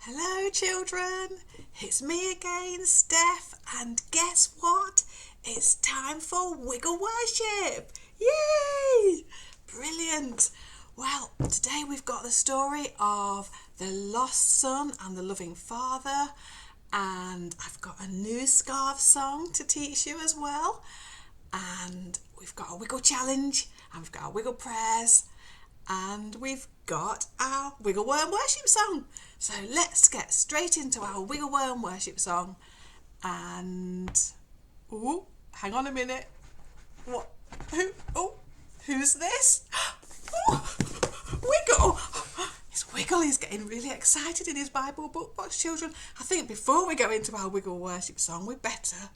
Hello children, it's me again, Steph, and guess what? It's time for Wiggle Worship! Yay! Brilliant! Well, today we've got the story of the lost son and the loving father, and I've got a new scarf song to teach you as well, and we've got a wiggle challenge, and we've got our wiggle prayers, and we've got our Wiggle Worm worship song. So let's get straight into our Wiggle Worm worship song. And hang on a minute. What? Who's this? Wiggle. It's Wiggle. He's getting really excited in his Bible book box, children. I think before we go into our Wiggle worship song, we better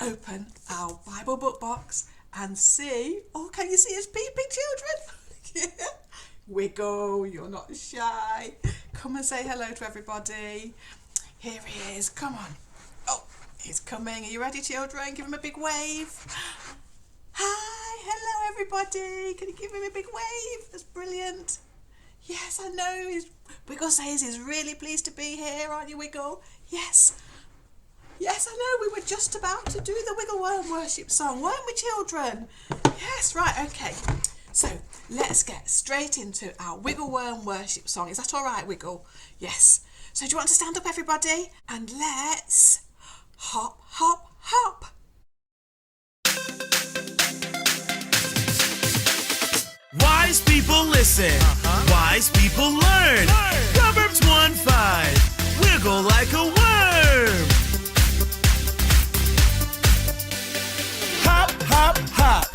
open our Bible book box and see. Oh, can you see us peeping, children? Yeah. Wiggle, you're not shy. Come and say hello to everybody. Here he is. Come on. Oh, he's coming. Are you ready, children? Give him a big wave. Hi, hello, everybody. Can you give him a big wave? That's brilliant. Yes, I know. Wiggle says he's really pleased to be here, aren't you, Wiggle? Yes. Yes, I know, we were just about to do the Wiggle Worm worship song, weren't we, children? Yes, right, okay. So, let's get straight into our Wiggle Worm worship song. Is that all right, Wiggle? Yes. So, do you want to stand up, everybody? And let's hop, hop, hop. Wise people listen. Wise people learn. Proverbs 1:5. Wiggle like a worm. Hop, hop, hop.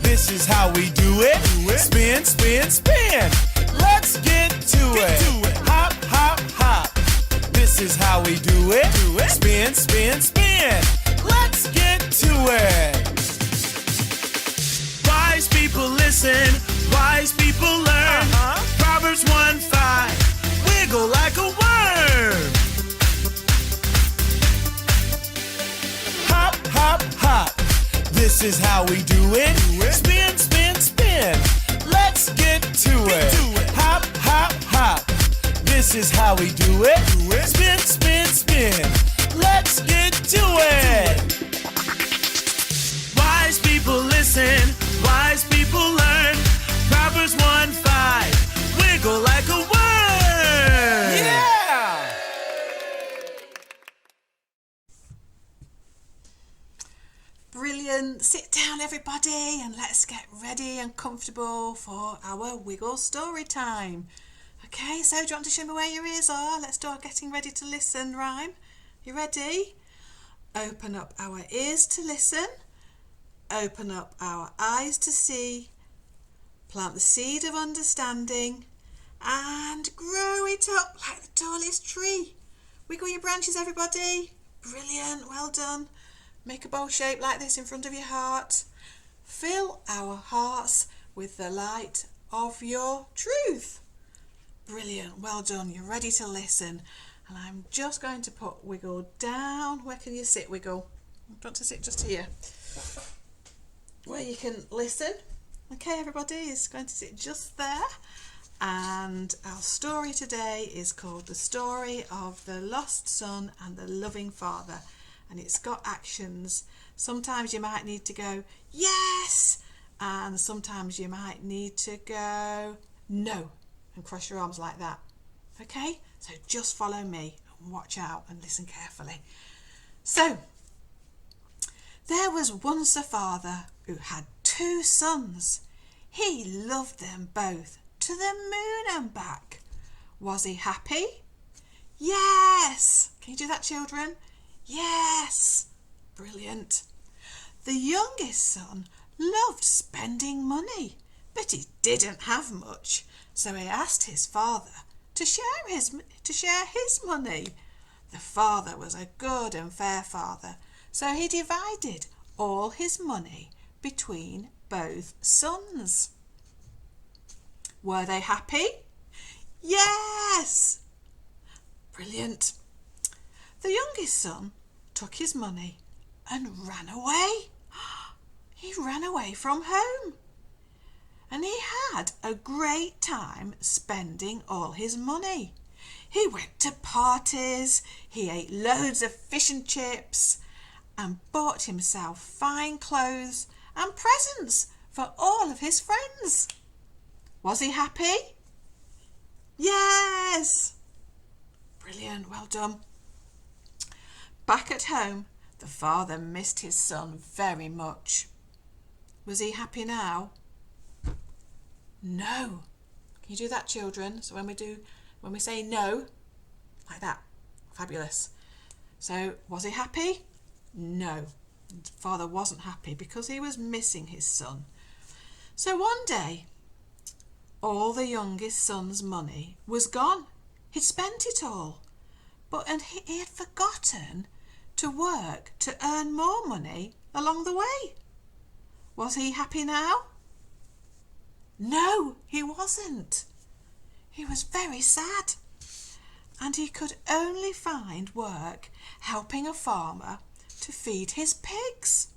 This is how we do it. Spin, spin, spin. Let's get to it. Hop, hop, hop. This is how we do it. Spin, spin, spin. Let's get to it. Wise people listen. Wise people learn. Proverbs 1:5. Wiggle like a worm. Hop, hop, hop. This is how we do it. Spin, spin, spin. Let's get to it. Hop, hop, hop. This is how we do it. Spin, spin, spin. Let's get to it. Wise people listen. Wise people learn. Proverbs 1:5. Wiggle like a worm. Yeah! Brilliant. Sit down, everybody, and let's get ready and comfortable for our Wiggle story time. Okay, so do you want to show me where your ears are? Let's do our getting ready to listen rhyme. You ready? Open up our ears to listen. Open up our eyes to see. Plant the seed of understanding and grow it up like the tallest tree. Wiggle your branches, everybody. Brilliant, well done. Make a bowl shape like this in front of your heart. Fill our hearts with the light of your truth. Brilliant, well done. You're ready to listen. And I'm just going to put Wiggle down. Where can you sit, Wiggle? I want to sit just here, where you can listen. Okay, everybody is going to sit just there. And our story today is called The Story of the Lost Son and the Loving Father. And it's got actions. Sometimes you might need to go, yes, and sometimes you might need to go, no, and cross your arms like that. Okay, so just follow me and watch out and listen carefully. So, there was once a father who had 2 sons. He loved them both to the moon and back. Was he happy? Yes. Can you do that, children? Yes. Brilliant. The youngest son loved spending money, but he didn't have much, so he asked his father to share his money. The father was a good and fair father, so he divided all his money between both sons. Were they happy? Yes. Brilliant. The youngest son took his money and ran away. He ran away from home. and he had a great time spending all his money. He went to parties, he ate loads of fish and chips, and bought himself fine clothes and presents for all of his friends. Was he happy? Yes! Brilliant, well done. Back at home, the father missed his son very much. Was he happy now? No. Can you do that, children? So when we say no, like that. Fabulous. So was he happy? No. Father wasn't happy because he was missing his son. So one day, all the youngest son's money was gone. He'd spent it all. And he had forgotten to work to earn more money along the way. Was he happy now? No, he wasn't. He was very sad, and he could only find work helping a farmer to feed his pigs.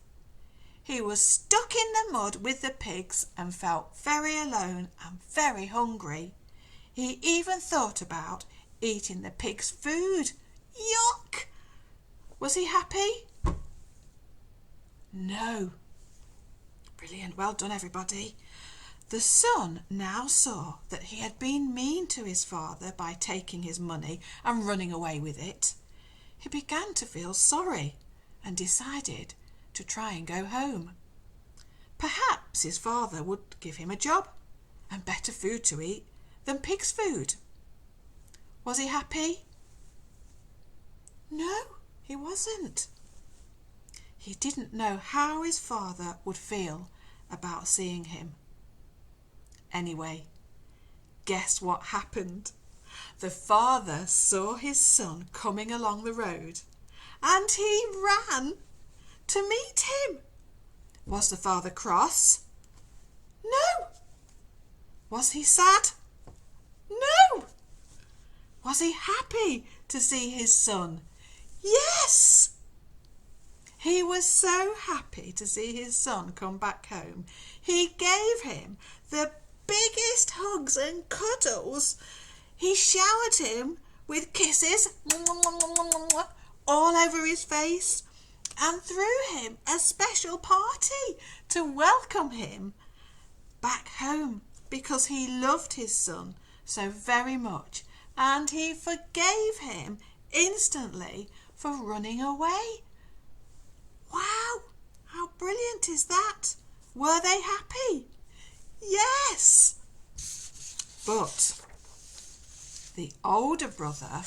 He was stuck in the mud with the pigs and felt very alone and very hungry. He even thought about eating the pigs' food. Yuck! Was he happy? No. Brilliant, well done everybody. The son now saw that he had been mean to his father by taking his money and running away with it. He began to feel sorry and decided to try and go home. Perhaps his father would give him a job and better food to eat than pig's food. Was he happy? No, he wasn't. He didn't know how his father would feel about seeing him. Anyway, guess what happened? The father saw his son coming along the road and he ran to meet him. Was the father cross? No. Was he sad? No. Was he happy to see his son? Yes. He was so happy to see his son come back home. He gave him the biggest hugs and cuddles. He showered him with kisses all over his face and threw him a special party to welcome him back home because he loved his son so very much, and he forgave him instantly for running away. Wow, how brilliant is that? Were they happy? Yes. But the older brother,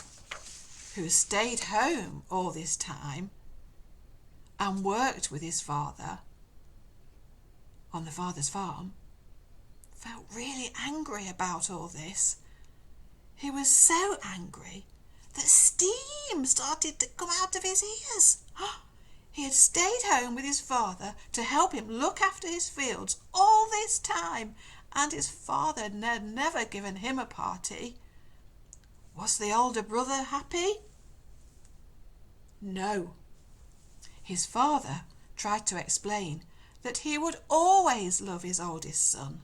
who stayed home all this time and worked with his father on the father's farm, felt really angry about all this. He was so angry that steam started to come out of his ears. He had stayed home with his father to help him look after his fields all this time, and his father had never given him a party. Was the older brother happy? No. His father tried to explain that he would always love his oldest son,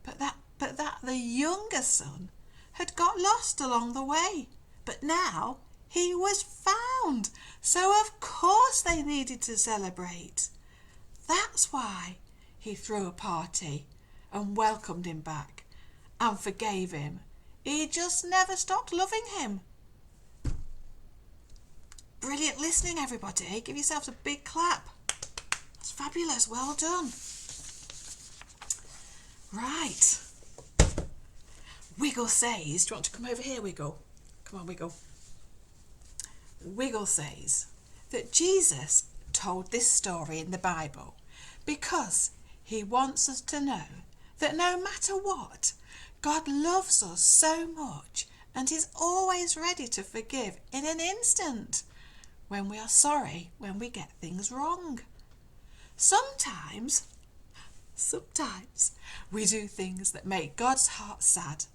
but that the younger son had got lost along the way. But now he was found, so of course they needed to celebrate. That's why he threw a party and welcomed him back and forgave him. He just never stopped loving him. Brilliant listening, everybody. Give yourselves a big clap. That's fabulous. Well done. Right. Wiggle says, do you want to come over here, Wiggle? Come on, Wiggle. Wiggle says that Jesus told this story in the Bible because he wants us to know that no matter what, God loves us so much and is always ready to forgive in an instant when we are sorry when we get things wrong. Sometimes we do things that make God's heart sad,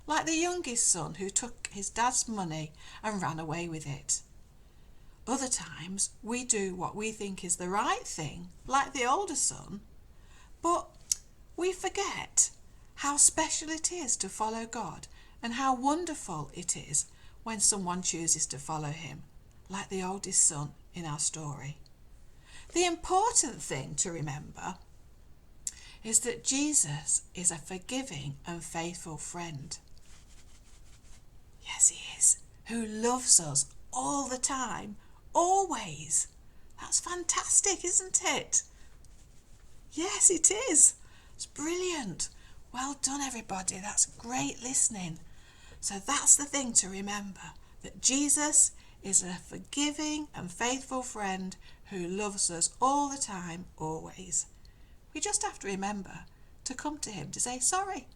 like the youngest son who took his dad's money and ran away with it. Other times we do what we think is the right thing, like the older son, but we forget how special it is to follow God and how wonderful it is when someone chooses to follow him, like the oldest son in our story. The important thing to remember is that Jesus is a forgiving and faithful friend. Yes, he is, who loves us all the time, always. That's fantastic, isn't it? Yes, it is. It's brilliant. Well done, everybody. That's great listening. So that's the thing to remember, that Jesus is a forgiving and faithful friend who loves us all the time, always. We just have to remember to come to him to say sorry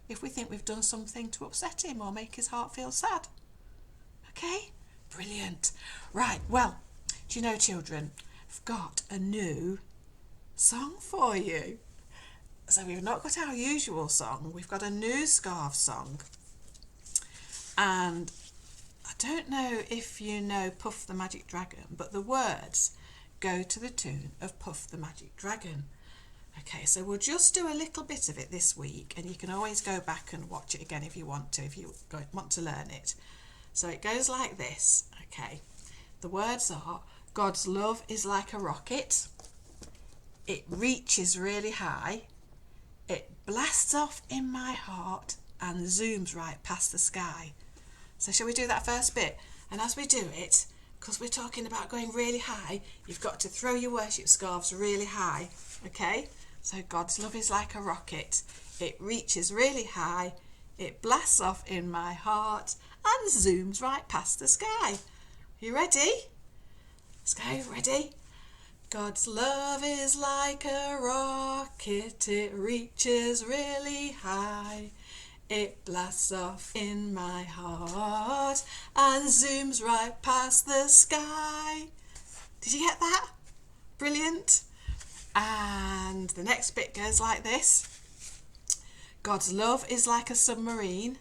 if we think we've done something to upset him or make his heart feel sad. Okay? Brilliant. Right, well, do you know, children, I've got a new song for you. So we've not got our usual song, we've got a new Scarf song. And I don't know if you know Puff the Magic Dragon, but the words go to the tune of Puff the Magic Dragon. Okay, so we'll just do a little bit of it this week, and you can always go back and watch it again if you want to want to learn it. So it goes like this, okay. The words are, God's love is like a rocket. It reaches really high. It blasts off in my heart and zooms right past the sky. So shall we do that first bit? And as we do it, because we're talking about going really high, you've got to throw your worship scarves really high, okay? So God's love is like a rocket. It reaches really high. It blasts off in my heart and zooms right past the sky. You ready? Let's go, ready? God's love is like a rocket. It reaches really high. It blasts off in my heart and zooms right past the sky. Did you get that? Brilliant. And the next bit goes like this. God's love is like a submarine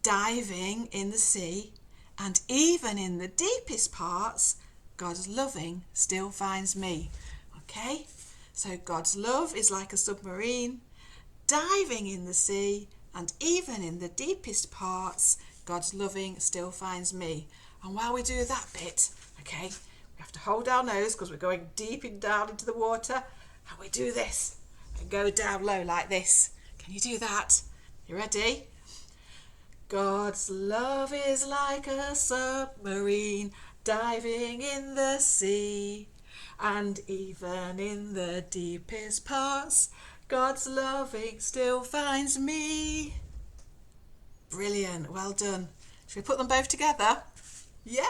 diving in the sea, and even in the deepest parts, God's loving still finds me. Okay? So God's love is like a submarine diving in the sea, and even in the deepest parts, God's loving still finds me. And while we do that bit, okay, we have to hold our nose because we're going deep down into the water, and we do this and go down low like this. Can you do that? You ready? God's love is like a submarine diving in the sea, and even in the deepest parts, God's loving still finds me. Brilliant, well done. Should we put them both together? Yeah?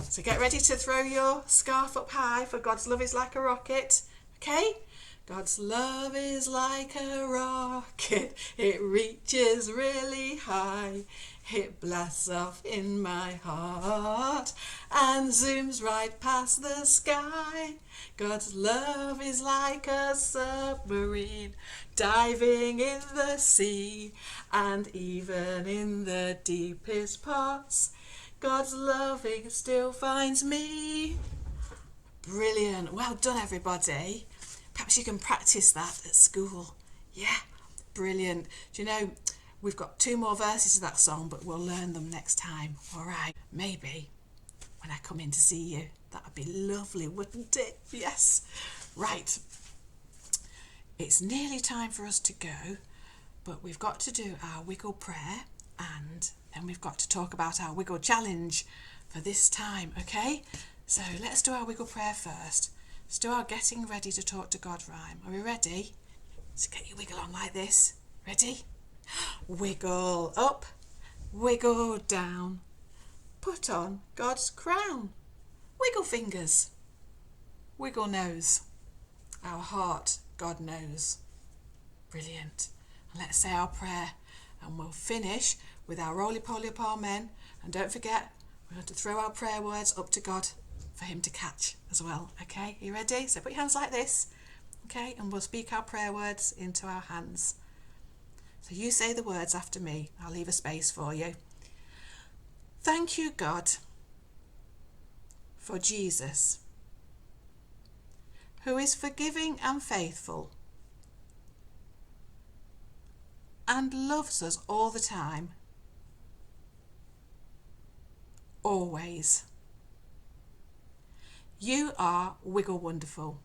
So get ready to throw your scarf up high for God's love is like a rocket. Okay? God's love is like a rocket. It reaches really high. It blasts off in my heart and zooms right past the sky. God's love is like a submarine diving in the sea, and even in the deepest parts, God's loving still finds me. Brilliant. Well done, everybody. Perhaps you can practice that at school. Yeah, brilliant. Do you know, we've got 2 more verses of that song, but we'll learn them next time. All right, maybe when I come in to see you. That would be lovely, wouldn't it? Yes. Right. It's nearly time for us to go, but we've got to do our wiggle prayer, and then we've got to talk about our wiggle challenge for this time, okay? So let's do our wiggle prayer first. Let's do our getting ready to talk to God rhyme. Are we ready? So get your wiggle on like this. Ready? Wiggle up, wiggle down, put on God's crown. Wiggle fingers, wiggle nose. Our heart, God knows. Brilliant. And let's say our prayer, and we'll finish with our roly-poly amen. And don't forget, we're going to throw our prayer words up to God for him to catch as well. Okay, you ready? So put your hands like this. Okay, and we'll speak our prayer words into our hands. So you say the words after me. I'll leave a space for you. Thank you, God, for Jesus, who is forgiving and faithful. and loves us all the time. Always. You are Wiggle Wonderful.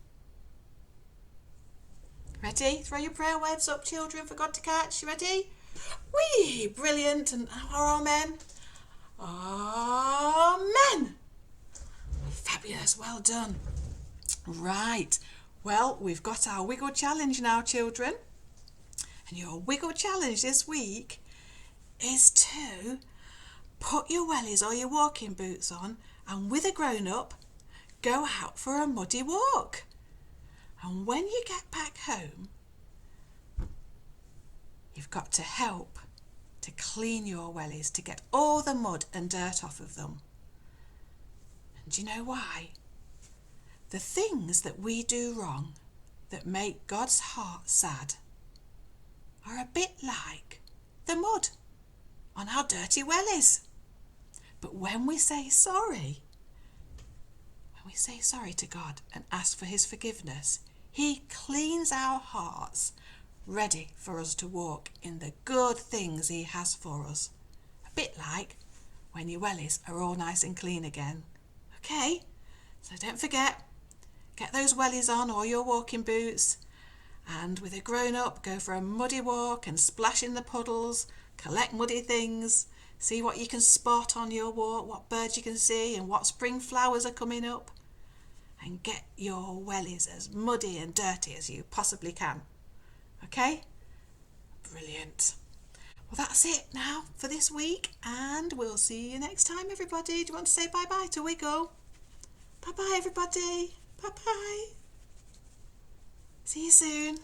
Ready? Throw your prayer words up, children, for God to catch. You ready? Whee! Brilliant. And how are amen? Amen. Fabulous. Well done. Right. Well, we've got our Wiggle Challenge now, children. And your Wiggle Challenge this week is to put your wellies or your walking boots on and with a grown-up, go out for a muddy walk. And when you get back home, you've got to help to clean your wellies, to get all the mud and dirt off of them. And do you know why? The things that we do wrong that make God's heart sad are a bit like the mud on our dirty wellies. But when we say sorry to God and ask for his forgiveness, he cleans our hearts ready for us to walk in the good things he has for us. A bit like when your wellies are all nice and clean again. Okay, so don't forget, get those wellies on or your walking boots, and with a grown-up, go for a muddy walk and splash in the puddles, collect muddy things, see what you can spot on your walk, what birds you can see and what spring flowers are coming up, and get your wellies as muddy and dirty as you possibly can. Okay? Brilliant. Well, that's it now for this week, and we'll see you next time, everybody. Do you want to say bye-bye to Wiggle? Bye-bye, everybody. Bye-bye. See you soon.